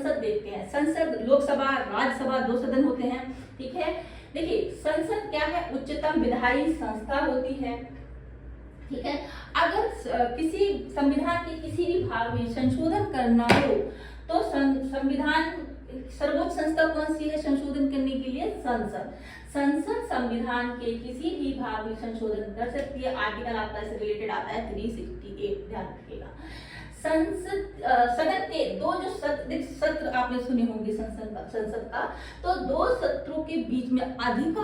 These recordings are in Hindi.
संसद देखते हैं। संसद, लोकसभा, राज्यसभा, दो सदन होते हैं, ठीक है। देखिए संसद क्या है, उच्चतम विधायी संस्था होती है, ठीक है। अगर किसी संविधान के किसी भी भाग में संशोधन करना हो तो संविधान सर्वोच्च संस्था कौन सी है संशोधन करने के लिए? संसद। संसद संविधान के किसी भी भाग में संशोधन कर सकती है। आर्टिकल आपका इससे रिलेटेड आता है 368, ध्यान रखिएगा। संसद सदन के दो जो सत्र आपने सुने होंगे संसद का, तो दो सत्रों के बीच में अधिक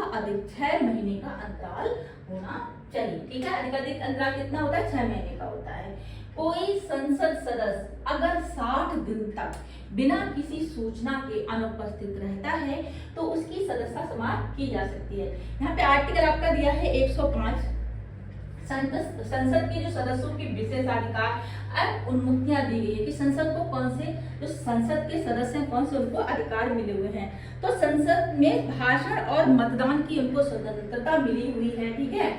6 महीने का अंतराल होना चाहिए, ठीक है। अधिक अंतराल कितना होता है? 6 महीने का होता है। कोई संसद सदस्य अगर 60 दिन तक बिना किसी सूचना के अनुपस्थित रहता है तो उसकी सदस्यता समाप्त की जा सकती है। यहाँ पे आर्टिकल आपका दिया है 105। संसद के जो सदस्यों के विशेषाधिकार अब उन्मुक्तियां दी गई है कि संसद को कौन से जो संसद के सदस्य हैं कौन से उनको अधिकार मिले हुए हैं। तो संसद में भाषण और मतदान की उनको स्वतंत्रता मिली हुई है, ठीक है।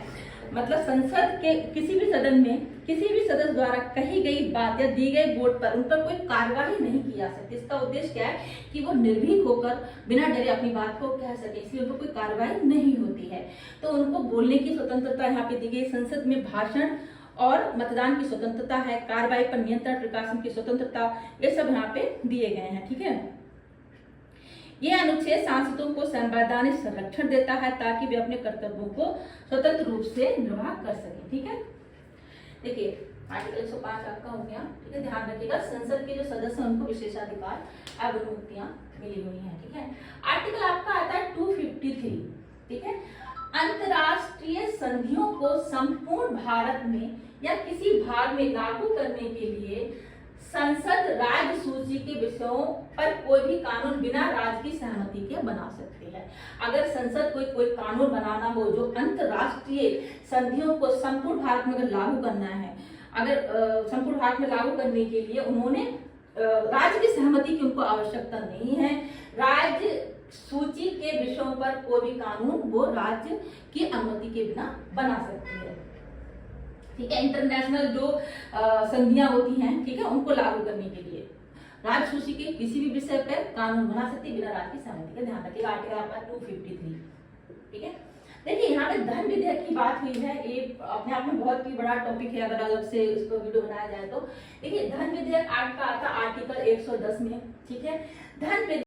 मतलब संसद के किसी भी सदन में किसी भी सदस्य द्वारा कही गई बात या दी गई वोट पर उन पर कोई कार्यवाही नहीं की जा सकती। इसका उद्देश्य क्या है कि वो निर्भीक होकर बिना डरे अपनी बात को कह सके, इसलिए उनको कोई कार्यवाही नहीं होती है। तो उनको बोलने की स्वतंत्रता यहाँ पे दी गई। संसद में भाषण और मतदान की स्वतंत्रता है, कार्रवाई पर नियंत्रण, प्रकाशन की स्वतंत्रता, ये सब यहाँ पे दिए गए हैं, ठीक है। ये अनुच्छेद सांसदों को संवैधानिक संरक्षण देता है ताकि वे अपने कर्तव्यों को स्वतंत्र रूप से निर्वाह कर सकें, ठीक है। देखिए आर्टिकल 105 आपका हो गया, ठीक है। ध्यान रखिएगा संसद के जो सदस्य हैं उनको विशेषाधिकार एवं मुक्तियां मिली हुई हैं, ठीक है। आर्टिकल आपका आता है 253, ठीक है। अंतरराष्ट्रीय संधियों को संपूर्ण भारत में या किसी भाग में लागू करने के लिए संसद राज्य सूची के विषयों पर कोई भी कानून बिना राज्य की सहमति के बना सकती है। अगर संसद कोई कानून बनाना हो जो अंतरराष्ट्रीय संधियों को संपूर्ण भारत में अगर लागू करना है, अगर संपूर्ण भारत में लागू करने के लिए उन्होंने राज्य की सहमति की उनको आवश्यकता नहीं है। राज्य सूची के विषयों पर कोई भी कानून वो राज्य की अनुमति के बिना बना सकती है, ठीक है। इंटरनेशनल जो संधियां होती हैं, ठीक है, उनको लागू करने के लिए राज्य सूची के किसी भी विषय पर कानून बना सकती है बिना राज्य की सहमति का। ध्यान रखिएगा आर्टिकल आपका 253, ठीक है। देखिए यहाँ पे धन विधेयक की बात हुई है, ये अपने आप में बहुत ही बड़ा टॉपिक है, अगर अलग से इसको वीडियो बनाया जाए तो। देखिए धन विधेयक आपका आता आर्टिकल 110 में, ठीक है। धन